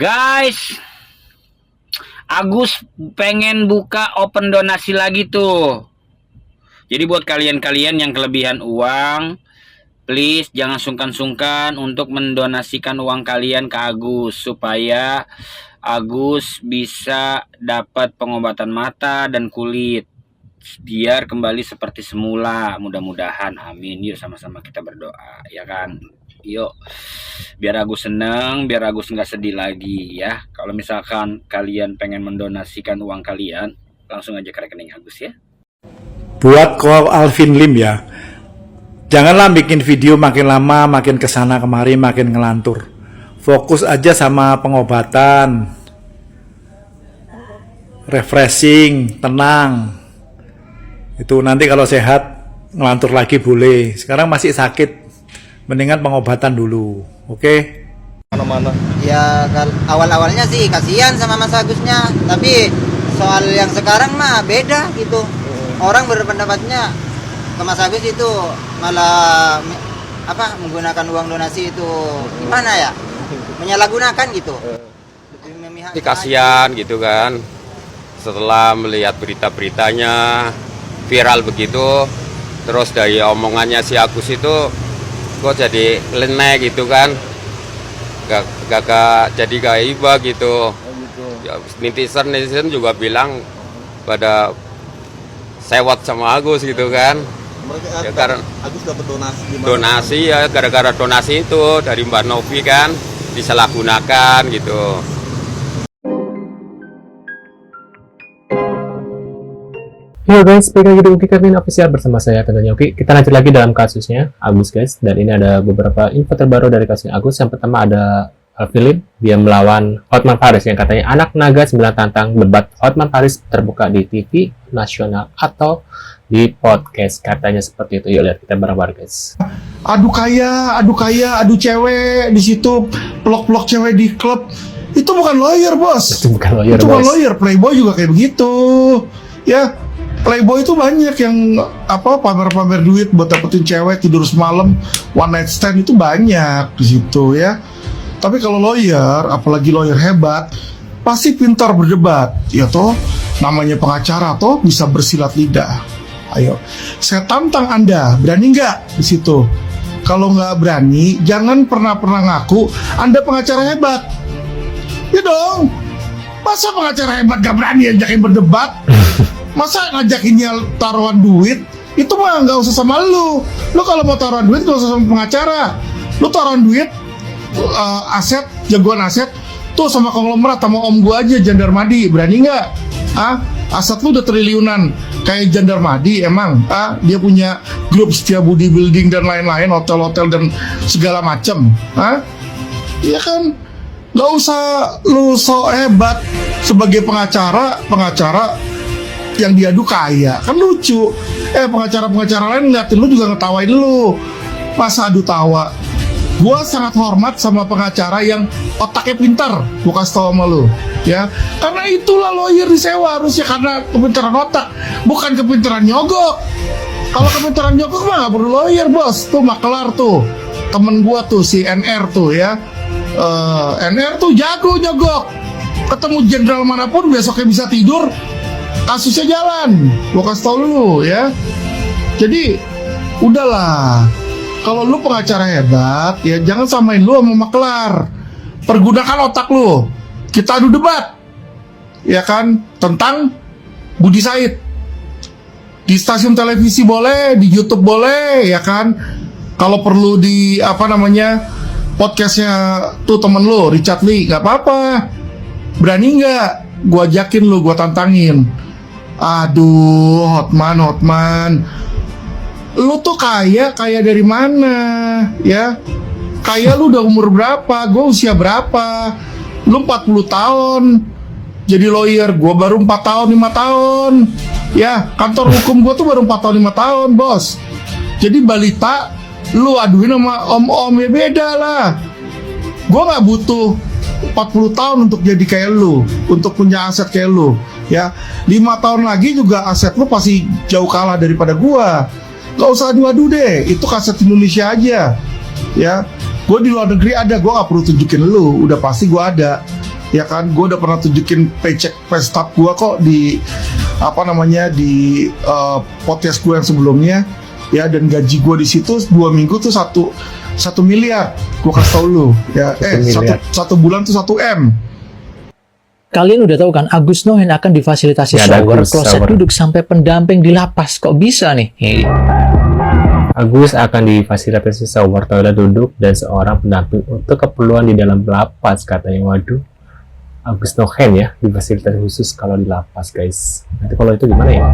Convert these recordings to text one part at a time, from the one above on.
Guys, Agus pengen buka open donasi lagi tuh. Jadi buat kalian-kalian yang kelebihan uang, please jangan sungkan-sungkan untuk mendonasikan uang kalian ke Agus supaya Agus bisa dapat pengobatan mata dan kulit biar kembali seperti semula. Mudah-mudahan, amin. Yuk sama-sama kita berdoa, ya kan? Yuk, biar Agus seneng, biar Agus nggak sedih lagi ya. Kalau misalkan kalian pengen mendonasikan uang kalian, langsung aja ke rekening Agus ya. Buat Ko Alvin Lim ya, janganlah bikin video makin lama, makin kesana kemari, makin ngelantur. Fokus aja sama pengobatan, refreshing, tenang. Itu nanti kalau sehat, ngelantur lagi boleh. Sekarang masih sakit, mendingan pengobatan dulu, oke? Mana-mana. Ya awal-awalnya sih kasihan sama Mas Agusnya, tapi soal yang sekarang mah beda gitu. Orang berpendapatnya ke Mas Agus itu malah menggunakan uang donasi itu gimana ya? Menyalahgunakan gitu. Lebih memihak. Kasihan gitu kan. Setelah melihat berita-beritanya viral begitu, terus dari omongannya si Agus itu kok jadi lenek gitu kan, gak jadi gak iba gitu. Ya, netizen juga bilang pada sewot sama Agus gitu kan. Mereka ya, karena Agus dapat donasi gimana? Donasi ya, gara-gara donasi itu dari Mbak Novi kan disalahgunakan gitu. Halo guys, balik lagi di Uki Kevin Official bersama saya tentunya Uki. Kita lanjut lagi dalam kasusnya Agus guys. Dan ini ada beberapa info terbaru dari kasusnya Agus. Yang pertama ada Philip, dia melawan Hotman Paris yang katanya anak naga 9 tantang debat Hotman Paris terbuka di TV nasional atau di podcast, katanya seperti itu. Yuk lihat kita bareng-bareng guys. Adu kaya, adu cewek di situ, pelok-pelok cewek di klub. Itu bukan lawyer, bos. Itu bukan lawyer, itu bos. bukan lawyer. Playboy juga kayak begitu. Ya, Playboy itu banyak yang pamer-pamer duit buat dapetin cewek, tidur semalam, one night stand itu banyak di situ ya. Tapi kalau lawyer, apalagi lawyer hebat, pasti pintar berdebat. Ya toh, namanya pengacara toh bisa bersilat lidah. Ayo, saya tantang Anda, berani nggak di situ? Kalau nggak berani, jangan pernah ngaku Anda pengacara hebat. Ya dong, masa pengacara hebat nggak berani ajakin berdebat? Masa ngajakinnya taruhan duit? Itu mah nggak usah sama lu. Lu kalau mau taruhan duit nggak usah sama pengacara. Lu taruhan duit, aset, jagoan aset, tuh sama konglomerat, sama om gua aja, Jandarmadi, berani nggak? Aset lu udah triliunan kayak Jandarmadi emang? Dia punya grup Setiabudi Building dan lain-lain, hotel-hotel dan segala macem. Iya kan? Nggak usah lu sok hebat sebagai pengacara yang diadu kaya, kan lucu. Pengacara lain ngeliatin lu juga ngetawain lu. Masa adu tawa. Gua sangat hormat sama pengacara yang otaknya pintar. Gua kasih tau sama lu, ya. Karena itulah lawyer disewa harusnya, karena kepintaran otak, bukan kepintaran nyogok. Kalau kepintaran nyogok mah nggak perlu lawyer, bos. Tuh makelar tuh, temen gua tuh si NR tuh ya. NR tuh jago nyogok. Ketemu jenderal manapun besoknya bisa tidur, kasusnya jalan. Gua kasih tau lu ya. Jadi udahlah, kalau lu pengacara hebat ya jangan samain lu sama makelar. Pergunakan otak lu. Kita adu debat, ya kan, tentang Budi Said. Di stasiun televisi boleh, di YouTube boleh, ya kan. Kalau perlu di podcastnya tuh temen lu Richard Lee, nggak apa-apa. Berani nggak? Gua ajakin lu, gua tantangin. Aduh, Hotman, lu tuh kaya dari mana, ya? Kaya lu udah umur berapa? Gue usia berapa? Lu 40 tahun jadi lawyer, gue baru 4 tahun, 5 tahun. Ya, kantor hukum gue tuh baru 4 tahun, 5 tahun, bos. Jadi balita, lu aduin sama om-om, ya beda lah. Gue gak butuh 40 tahun untuk jadi kayak lu, untuk punya aset kayak lu. Ya, 5 tahun lagi juga aset lu pasti jauh kalah daripada gua. Gak usah adu-adu deh, itu kaset Indonesia aja. Ya, gue di luar negeri ada, gue gak perlu tunjukin lu, udah pasti gue ada. ya kan, gue udah pernah tunjukin paycheck stub gue kok di di podcast gue yang sebelumnya, ya, dan gaji gue di situ 2 minggu tuh 1 miliar, gue kasih tau lu, ya, satu bulan tuh 1 M. Kalian udah tahu kan, Agus Nohen akan difasilitasi Ya, ada shower, Agus, kloset shower. duduk sampai pendamping di lapas. Kok bisa nih? Agus akan difasilitasi shower, toilet duduk, dan seorang pendamping untuk keperluan di dalam lapas, katanya. Waduh, Agus Nohen ya, difasilitasi khusus kalau di lapas, guys. Nanti kalau itu gimana ya?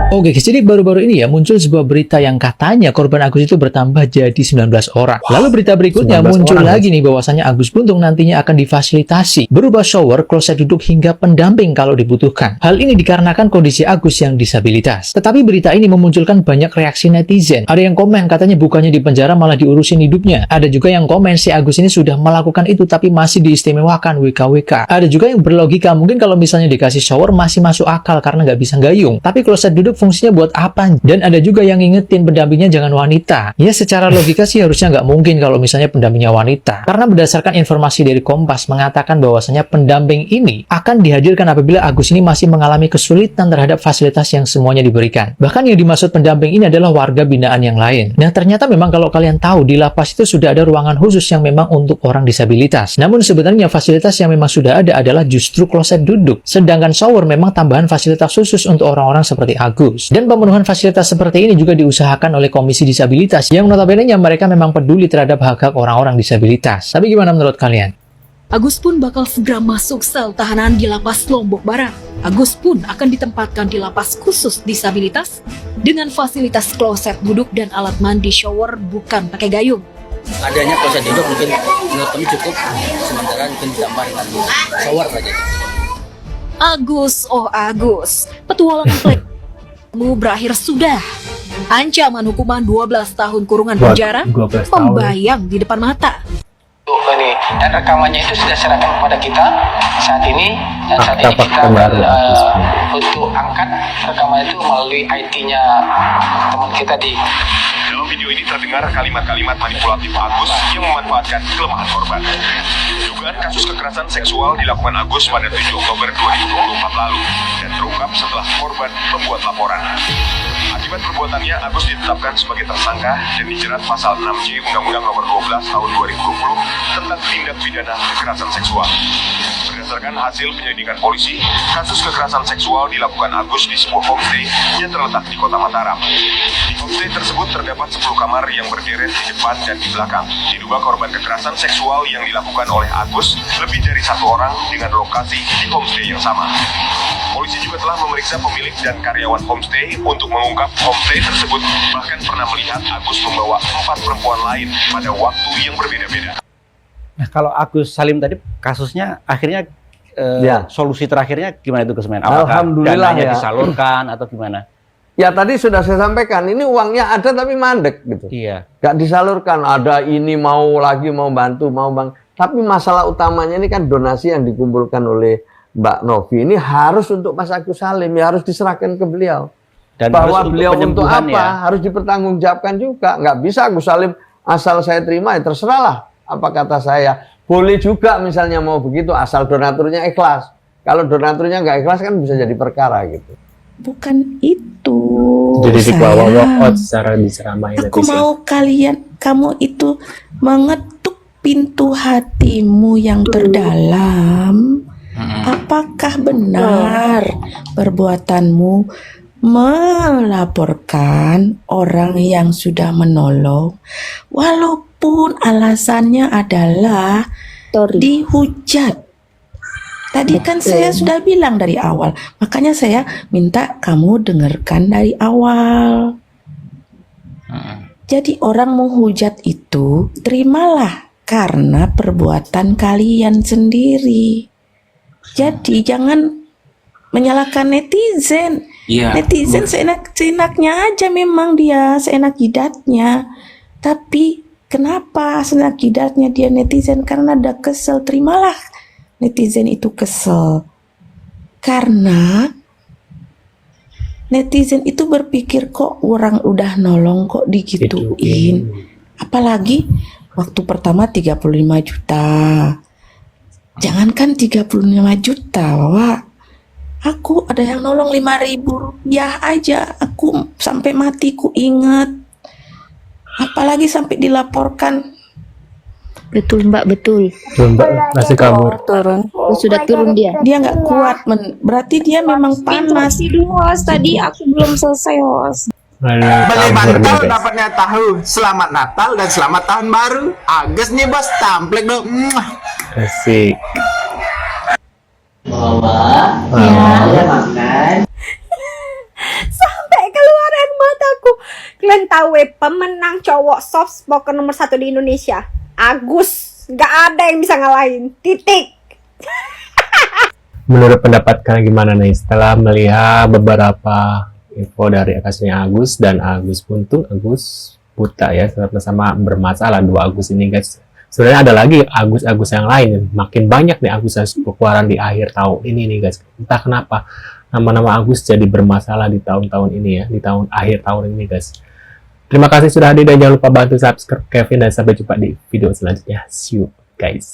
Oke guys, jadi baru-baru ini ya muncul sebuah berita yang katanya korban Agus itu bertambah jadi 19 orang. Lalu berita berikutnya 19 muncul orang, lagi nih bahwasannya Agus Buntung nantinya akan difasilitasi berupa shower, kloset duduk hingga pendamping kalau dibutuhkan. Hal ini dikarenakan kondisi Agus yang disabilitas. Tetapi berita ini memunculkan banyak reaksi netizen. Ada yang komen katanya bukannya di penjara malah diurusin hidupnya. Ada juga yang komen si Agus ini sudah melakukan itu tapi masih diistimewakan WKWK. Ada juga yang berlogika mungkin kalau misalnya dikasih shower masih masuk akal karena nggak bisa gayung. Tapi kloset duduk fungsinya buat apa? Dan ada juga yang ngingetin pendampingnya jangan wanita. Ya secara logika sih harusnya nggak mungkin kalau misalnya pendampingnya wanita. Karena berdasarkan informasi dari Kompas mengatakan bahwasanya pendamping ini akan dihadirkan apabila Agus ini masih mengalami kesulitan terhadap fasilitas yang semuanya diberikan. Bahkan yang dimaksud pendamping ini adalah warga binaan yang lain. Nah ternyata memang kalau kalian tahu di lapas itu sudah ada ruangan khusus yang memang untuk orang disabilitas. Namun sebenarnya fasilitas yang memang sudah ada adalah justru kloset duduk. Sedangkan shower memang tambahan fasilitas khusus untuk orang-orang seperti Agus. Dan pemenuhan fasilitas seperti ini juga diusahakan oleh Komisi Disabilitas yang notabene-nya mereka memang peduli terhadap hak-hak orang-orang disabilitas. Tapi gimana menurut kalian? Agus pun bakal segera masuk sel tahanan di Lapas Lombok Barat. Agus pun akan ditempatkan di lapas khusus disabilitas dengan fasilitas kloset duduk dan alat mandi shower bukan pakai gayung. Adanya kloset duduk mungkin menurut kami cukup, sementara mungkin ditambah dengan shower saja. Agus, oh Agus, petualangan playmu berakhir sudah. Ancaman hukuman 12 tahun kurungan penjara 12 tahun. membayang di depan mata. Ini dan rekamannya itu sudah serahkan kepada kita saat ini, dan saat ini Fakta kita terbaru, Agus. untuk angkat rekaman itu melalui IT-nya teman kita di. Dalam video ini terdengar kalimat-kalimat manipulatif Agus yang memanfaatkan kelemahan korban. Dugaan kasus kekerasan seksual dilakukan Agus pada 7 Oktober 2024 lalu dan terungkap setelah korban membuat laporan. Akibat perbuatannya, Agus ditetapkan sebagai tersangka dan dijerat pasal 6C Undang-Undang Nomor 12 Tahun 2020 tentang tindak pidana kekerasan seksual. Berdasarkan hasil penyelidikan polisi, kasus kekerasan seksual dilakukan Agus di sebuah homestay yang terletak di Kota Mataram. Di homestay tersebut terdapat 10 kamar yang berderet di depan dan di belakang. Diduga korban kekerasan seksual yang dilakukan oleh Agus lebih dari 1 orang dengan lokasi di homestay yang sama. Polisi juga telah memeriksa pemilik dan karyawan homestay untuk mengungkap homestay tersebut bahkan pernah melihat Agus membawa 4 perempuan lain pada waktu yang berbeda-beda. Nah, kalau Agus Salim tadi kasusnya akhirnya solusi terakhirnya gimana itu Kesmen? Apakah Alhamdulillah dananya ya. disalurkan atau gimana? Ya tadi sudah saya sampaikan, ini uangnya ada tapi mandek gitu. Iya. Gak disalurkan, ada ini mau lagi mau bantu, mau bang. Tapi masalah utamanya ini kan donasi yang dikumpulkan oleh Mbak Novi ini harus untuk Mas Agus Salim, ya harus diserahkan ke beliau. Dan bahwa harus beliau untuk apa, penyembuhan ya. harus dipertanggungjawabkan juga. Nggak bisa Agus Salim asal saya terima, ya terserahlah apa kata saya. Boleh juga misalnya mau begitu, asal donaturnya ikhlas. Kalau donaturnya nggak ikhlas kan bisa jadi perkara gitu. Bukan itu. Jadi di bawah sayang. walkout secara diceramai Aku mau kamu itu mengetuk pintu hatimu yang terdalam. Apakah benar perbuatanmu melaporkan orang yang sudah menolong, walaupun alasannya adalah dihujat? Tadi kan saya sudah bilang dari awal, makanya saya minta kamu dengarkan dari awal. Jadi orang menghujat itu terimalah karena perbuatan kalian sendiri. Jadi jangan menyalahkan netizen. Iya. Netizen seenaknya aja, memang dia seenak jidatnya. Tapi kenapa seenak jidatnya dia netizen? Karena ada kesel, terimalah netizen itu kesel. Karena netizen itu berpikir kok orang udah nolong kok digituin. Apalagi waktu pertama 35 juta. Jangankan 35 juta, Wak. Aku ada yang nolong 5.000 rupiah aja. Aku sampai mati ku inget. Apalagi sampai dilaporkan. Betul Mbak, betul. Mbak masih kabur. Turun. Sudah turun dia. Dia nggak kuat, berarti dia memang panas. Host, tadi aku belum selesai host. Beli mantel dapatnya tahu. Selamat Natal dan selamat tahun baru. Agus nih bos, tamplek dong. Asik. Sampai keluar air mataku. Kalian tahu pemenang cowok soft spoken nomor 1 di Indonesia, Agus. Gak ada yang bisa ngalahin. Titik. Menurut pendapat kalian gimana nih setelah melihat beberapa info dari kasusnya Agus dan Agus Puntung, Agus Buta ya, sama-sama bermasalah dua Agus ini guys. Sebenarnya ada lagi Agus-Agus yang lain, makin banyak nih Agus yang berkeluaran di akhir tahun ini nih guys. Entah kenapa nama-nama Agus jadi bermasalah di tahun-tahun ini ya, di tahun akhir tahun ini guys. Terima kasih sudah hadir dan jangan lupa bantu subscribe Kevin dan sampai jumpa di video selanjutnya. See you guys.